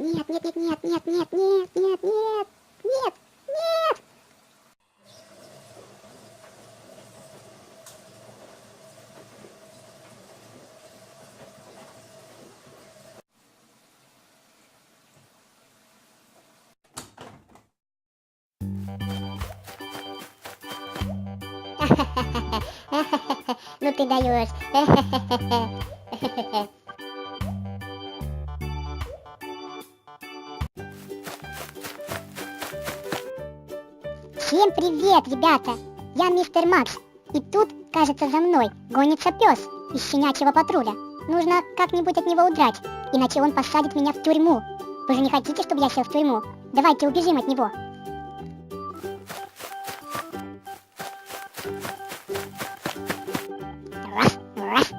Нет, нет, нет, нет, нет, нет, нет, нет, нет, нет, нет. Ну ты даешь. Всем привет, ребята! Я мистер Макс. И тут, кажется, за мной гонится пес из щенячьего патруля. Нужно как-нибудь от него удрать, иначе он посадит меня в тюрьму. Вы же не хотите, чтобы я сел в тюрьму? Давайте убежим от него. Раф, раф.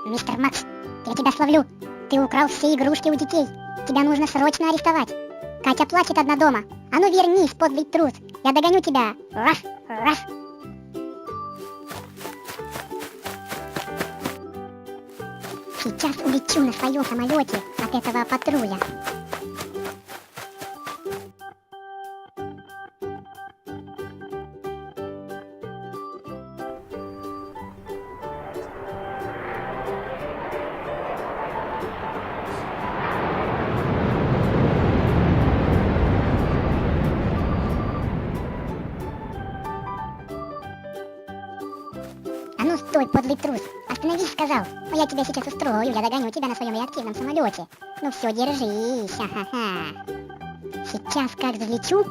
Мистер Макс, я тебя словлю. Ты украл все игрушки у детей. Тебя нужно срочно арестовать. Катя плачет одна дома. А ну вернись, подлый трус. Я догоню тебя. Раф, раф. Сейчас улечу на своем самолете от этого патруля. А ну стой, подлый трус! Остановись, сказал! Ну я тебя сейчас устрою, я догоню тебя на своем реактивном самолете. Ну все, держись, ха-ха-ха. Сейчас как взлечу.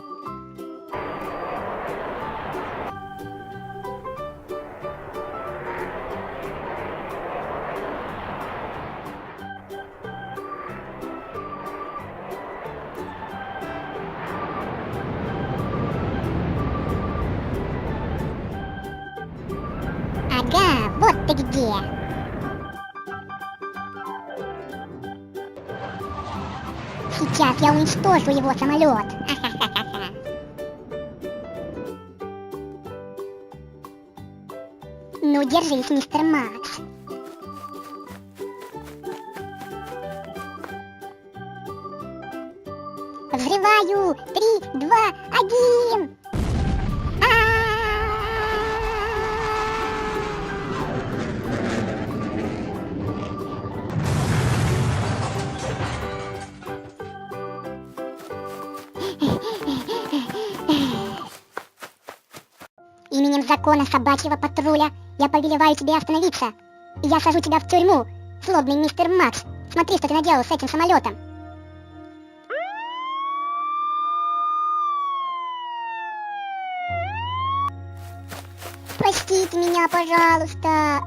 Ага, вот ты где! Сейчас я уничтожу его самолет! Ха-ха-ха-ха! Ну держись, мистер Макс! Взрываю! 3, 2, 1! Именем закона собачьего патруля я повелеваю тебе остановиться. И я сажу тебя в тюрьму, злобный мистер Макс. Смотри, что ты наделал с этим самолетом. Простите меня, пожалуйста.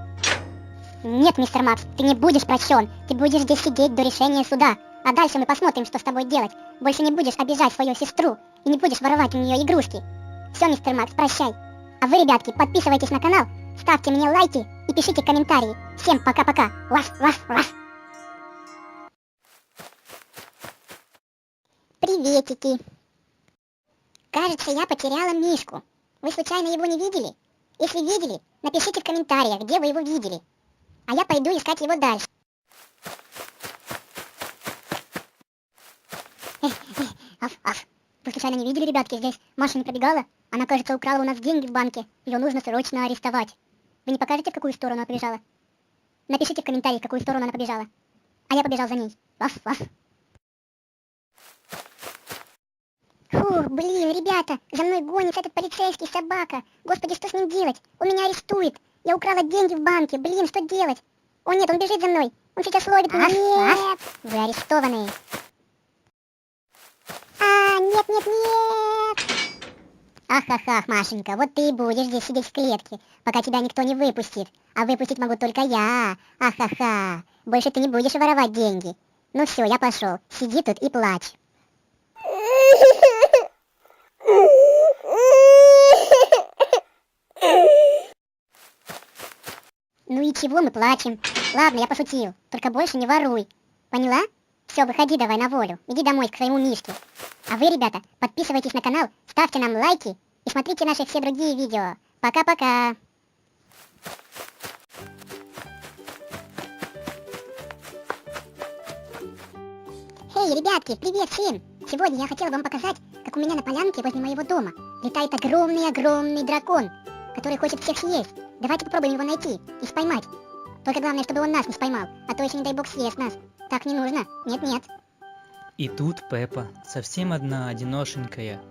Нет, мистер Макс, ты не будешь прощен. Ты будешь здесь сидеть до решения суда. А дальше мы посмотрим, что с тобой делать. Больше не будешь обижать свою сестру и не будешь воровать у нее игрушки. Все, мистер Макс, прощай. А вы, ребятки, подписывайтесь на канал, ставьте мне лайки и пишите комментарии. Всем пока-пока. Лав, лав, лав. Приветики. Кажется, я потеряла Мишку. Вы случайно его не видели? Если видели, напишите в комментариях, где вы его видели. А я пойду искать его дальше. Аф. Вы случайно не видели, ребятки, здесь Маша не пробегала? Она, кажется, украла у нас деньги в банке. Ее нужно срочно арестовать. Вы не покажете, в какую сторону она побежала? Напишите в комментариях, в какую сторону она побежала. А я побежал за ней. Ваф. Фух, блин, ребята, за мной гонится этот полицейский собака. Господи, что с ним делать? Он меня арестует. Я украла деньги в банке. Блин, что делать? О нет, он бежит за мной. Он сейчас ловит меня. Нет, вы арестованы. Нет. Ах, Машенька, вот ты и будешь здесь сидеть в клетке. пока тебя никто не выпустит. А выпустить могу только я. Ахаха. Больше ты не будешь воровать деньги. Ну все, я пошел. Сиди тут и плачь. Ну и чего мы плачем? Ладно, я пошутил. Только больше не воруй. Поняла? Все, выходи давай на волю. Иди домой к своему Мишке. А вы, ребята, подписывайтесь на канал, ставьте нам лайки и смотрите наши все другие видео. Пока-пока. Эй, ребятки, привет всем! Сегодня я хотела вам показать, как у меня на полянке возле моего дома летает огромный дракон, который хочет всех съесть. Давайте попробуем его найти и поймать. Только главное, чтобы он нас не споймал, а то еще, не дай бог, съест нас. Так не нужно. Нет-нет. И тут Пеппа, совсем одна, одиношенькая,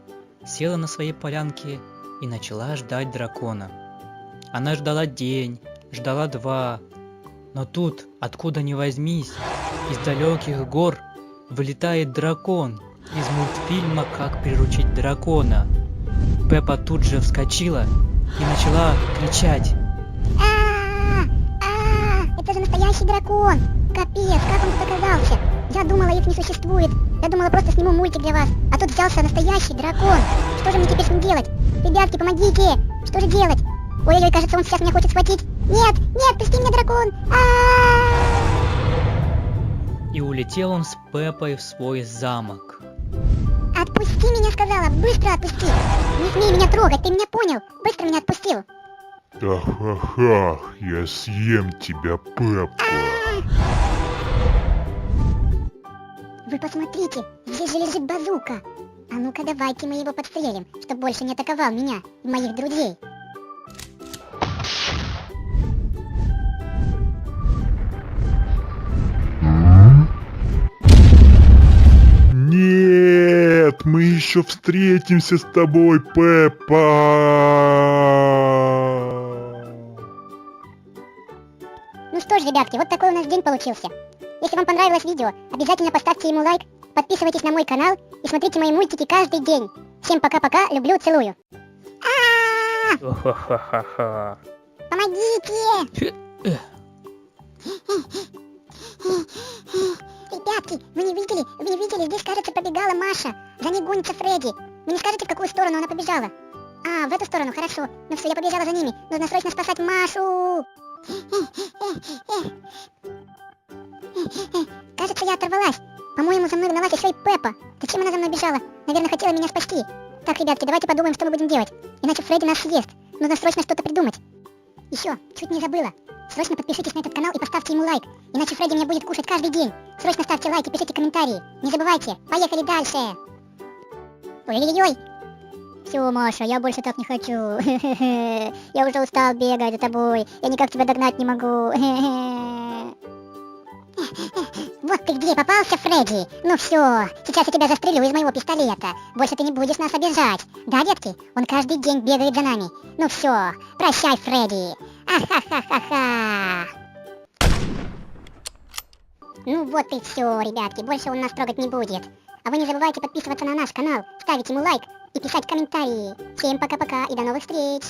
села на своей полянке и начала ждать дракона. Она ждала день, ждала два, но тут, откуда ни возьмись, из далеких гор вылетает дракон из мультфильма «Как приручить дракона». Пеппа тут же вскочила и начала кричать. Это же настоящий дракон! Капец, как он тут оказался? Я думала, их не существует. Я думала, просто сниму мультик для вас. А тут взялся настоящий дракон. Что же мне теперь с ним делать? Ребятки, помогите! Что же делать? Ой-ой-ой, кажется, он сейчас меня хочет схватить. Нет, нет, пусти меня, дракон! И улетел он с Пеппой в свой замок. Отпусти меня, сказала, быстро отпусти! Не смей меня трогать, ты меня понял? Быстро меня отпустил! Ах-ах-ах, я съем тебя, Пеппа. Вы посмотрите, здесь же лежит базука. А ну-ка давайте мы его подстрелим, чтобы больше не атаковал меня и моих друзей. Нет, мы еще встретимся с тобой, Пеппа. Ну что ж, ребятки, вот такой у нас день получился. Если вам понравилось видео, обязательно поставьте ему лайк, подписывайтесь на мой канал и смотрите мои мультики каждый день. Всем пока-пока, люблю, целую. Ха-ха-ха-ха. Помогите! Ребятки, вы не видели, здесь, кажется, побегала Маша. За ней гонится Фредди. Вы не скажете, в какую сторону она побежала? А, в эту сторону, хорошо. Ну все, я побежала за ними. Нужно срочно спасать Машу. Кажется, я оторвалась. По-моему, за мной гналась еще и Пеппа. Зачем она за мной бежала? Наверное, хотела меня спасти. Так, ребятки, давайте подумаем, что мы будем делать. Иначе Фредди нас съест. Нужно срочно что-то придумать. Еще, чуть не забыла. Срочно подпишитесь на этот канал и поставьте ему лайк. Иначе Фредди меня будет кушать каждый день. Срочно ставьте лайки, пишите комментарии. Не забывайте. Поехали дальше. Ой-ой-ой. Все, Маша, я больше так не хочу. Я уже устал бегать за тобой. Я никак тебя догнать не могу. Вот ты где попался, Фредди. Ну все, сейчас я тебя застрелю из моего пистолета. Больше ты не будешь нас обижать. Да, детки? Он каждый день бегает за нами. Ну все, прощай, Фредди. Ахахахаха. Ну вот и все, ребятки, больше он нас трогать не будет. А вы не забывайте подписываться на наш канал, ставить ему лайк и писать комментарии. Всем пока-пока и до новых встреч.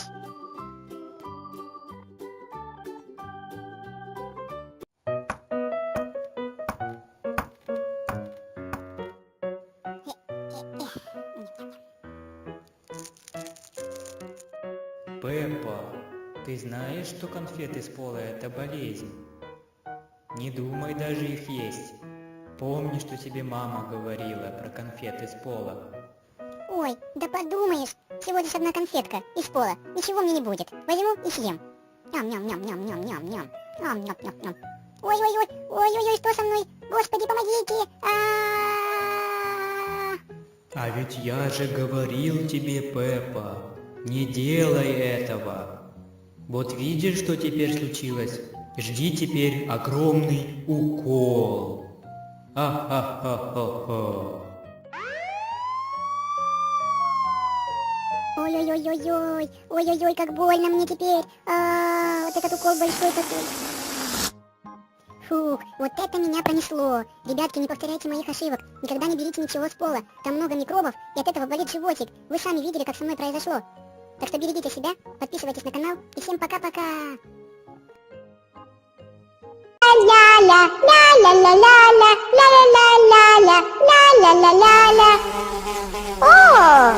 Пеппа, ты знаешь, что конфеты с пола – это болезнь? Не думай даже их есть. Помни, что тебе мама говорила про конфеты с пола. Ой, да подумаешь, всего лишь одна конфетка из пола. Ничего мне не будет. Возьму и съем. Ням-ням-ням-ням-ням-ням. Ням-ням-ням-ням. Ой-ой-ой, ой-ой-ой, что со мной? Господи, помогите! А ведь я же говорил тебе, Пеппа, не делай этого. Вот видишь, что теперь случилось? Жди теперь огромный укол. Ха-ха-ха-ха-ха. Ой-ой-ой-ой-ой, ой-ой-ой, как больно мне теперь. Вот этот укол большой такой. Фух, вот это меня пронесло. Ребятки, не повторяйте моих ошибок. Никогда не берите ничего с пола. Там много микробов, и от этого болит животик. Вы сами видели, как со мной произошло. Так что берегите себя, подписывайтесь на канал и всем пока-пока. Ля-ля-ля, ля-ля-ля-ля-ля, ля-ля-ля-ля-ля, ля-ля-ля-ля-ля. О!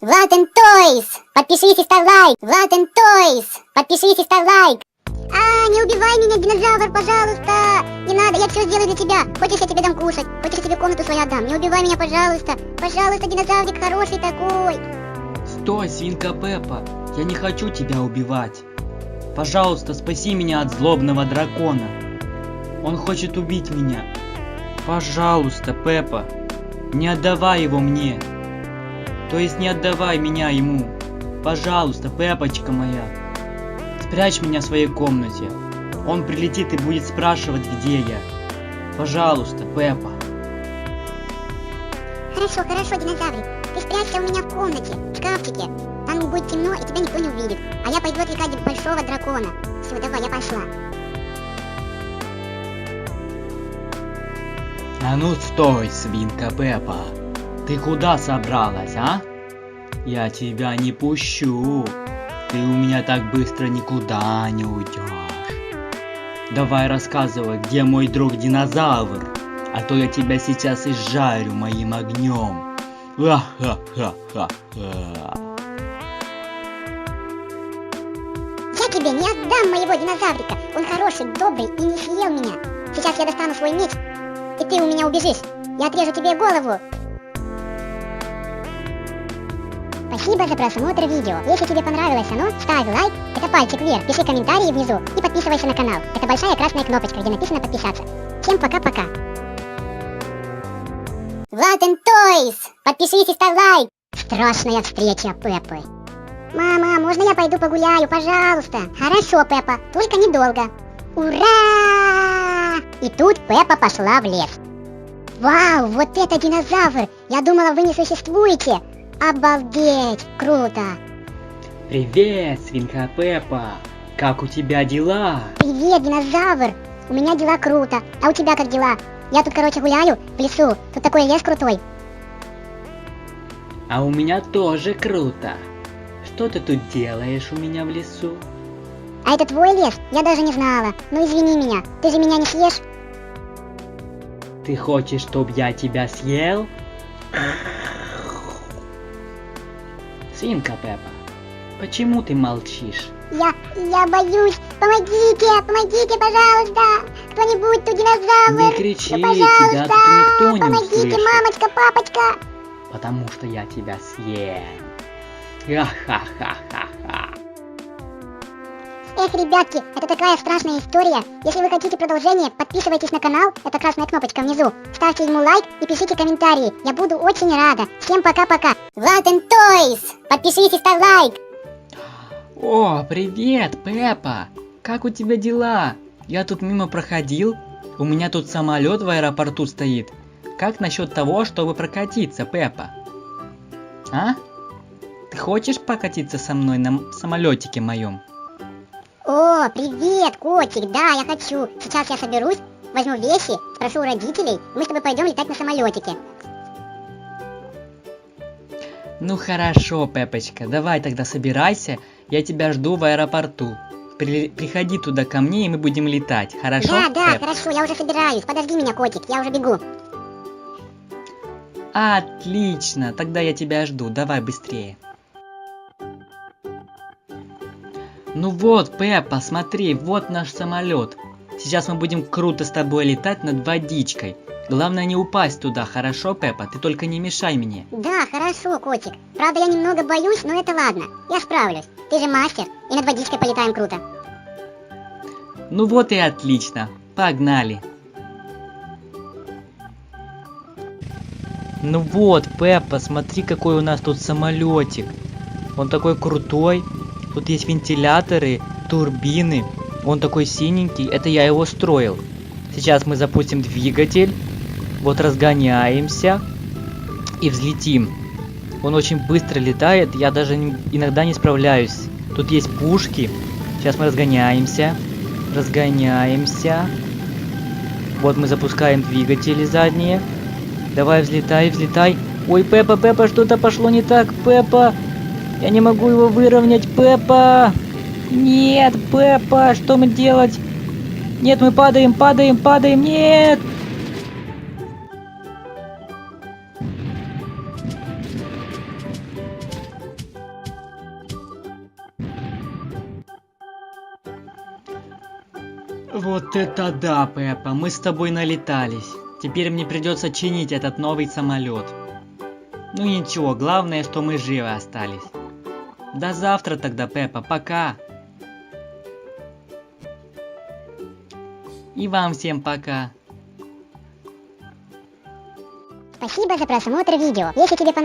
Влад and Toys! Подпишись и ставь лайк! Влад and Toys! Подпишись и ставь лайк! Не убивай меня, динозавр, пожалуйста! Не надо, я все сделаю для тебя! Хочешь, я тебе дам кушать? Хочешь, я тебе комнату свою отдам? Не убивай меня, пожалуйста! Пожалуйста, динозаврик хороший такой! Стой, свинка Пеппа, я не хочу тебя убивать. Пожалуйста, спаси меня от злобного дракона. Он хочет убить меня. Пожалуйста, Пеппа, не отдавай его мне. То есть не отдавай меня ему. Пожалуйста, Пеппочка моя. Спрячь меня в своей комнате. Он прилетит и будет спрашивать, где я. Пожалуйста, Пеппа. Хорошо, хорошо, динозаврик. Ты спрячься у меня в комнате, в шкафчике. Там будет темно, и тебя никто не увидит. А я пойду отвлекать большого дракона. Все, давай, я пошла. А ну стой, свинка Пеппа. Ты куда собралась, а? Я тебя не пущу. Ты у меня так быстро никуда не уйдешь. Давай рассказывай, где мой друг динозавр. А то я тебя сейчас изжарю моим огнем. Ха-ха-ха-ха-ха. Я тебе не отдам моего динозаврика. Он хороший, добрый и не съел меня. Сейчас я достану свой меч, и ты у меня убежишь. Я отрежу тебе голову. Спасибо за просмотр видео. Если тебе понравилось оно, ставь лайк, это пальчик вверх, пиши комментарии внизу и подписывайся на канал. Это большая красная кнопочка, где написано подписаться. Всем пока-пока. Влад and Toys! Подпишись и ставь лайк! Страшная встреча Пеппы. Мама, можно я пойду погуляю, пожалуйста? Хорошо, Пеппа, только недолго. Ура! И тут Пеппа пошла в лес. Вау, вот это динозавр! Я думала, вы не существуете. Обалдеть, круто! Привет, свинка Пеппа. Как у тебя дела? Привет, динозавр! У меня дела круто. А у тебя как дела? Я тут, короче, гуляю в лесу. Тут такой лес крутой. А у меня тоже круто. Что ты тут делаешь у меня в лесу? А это твой лес? Я даже не знала. Ну извини меня, ты же меня не съешь? Ты хочешь, чтобы я тебя съел? Свинка Пеппа, почему ты молчишь? Я боюсь. Помогите, пожалуйста. Кто-нибудь, тут динозавр. Не кричи, Ну, тебя тут никто не помогите, услышит. мамочка, папочка. Потому что я тебя съем. Ха-ха-ха-ха-ха. Эх, ребятки, это такая страшная история. Если вы хотите продолжение, подписывайтесь на канал, это красная кнопочка внизу. Ставьте ему лайк и пишите комментарии. Я буду очень рада. Всем пока-пока. Влад and Toys! Подпишись и ставь лайк. О, привет, Пеппа. Как у тебя дела? Я тут мимо проходил. У меня тут самолет в аэропорту стоит. Как насчет того, чтобы прокатиться, Пеппа? А? Ты хочешь покатиться со мной на самолетике моем? О, привет, котик, да, я хочу. Сейчас я соберусь, возьму вещи, спрошу у родителей, и мы с тобой пойдем летать на самолетике. Ну хорошо, Пеппочка, давай тогда собирайся, я тебя жду в аэропорту. Приходи туда ко мне, и мы будем летать, хорошо? Да, Пепп? хорошо, я уже собираюсь. Подожди меня, котик, я уже бегу. Отлично, тогда я тебя жду, давай быстрее. Ну вот, Пеппа, смотри, вот наш самолет. Сейчас мы будем круто с тобой летать над водичкой. Главное не упасть туда, хорошо, Пеппа? Ты только не мешай мне. Да, хорошо, котик. Правда, я немного боюсь, но это ладно. Я справлюсь. Ты же мастер, и над водичкой полетаем круто. Ну вот и отлично. Погнали. Ну вот, Пеппа, смотри, какой у нас тут самолетик. Он такой крутой. Тут есть вентиляторы, турбины. Он такой синенький. Это я его строил. Сейчас мы запустим двигатель. Вот разгоняемся. И взлетим. Он очень быстро летает. Я даже иногда не справляюсь. Тут есть пушки. Сейчас мы разгоняемся. Разгоняемся. Вот мы запускаем двигатели задние. Давай, взлетай, взлетай. Ой, Пеппа, Пеппа, что-то пошло не так. Пеппа, я не могу его выровнять. Пеппа. Нет, Пеппа, что мы делать? Нет, мы падаем, падаем, падаем. Нет. Вот это да, Пеппа, мы с тобой налетались. Теперь мне придется чинить этот новый самолет. Ну ничего, главное, что мы живы остались. До завтра тогда, Пеппа, пока. И вам всем пока. Спасибо за просмотр видео. Если тебе понравилось,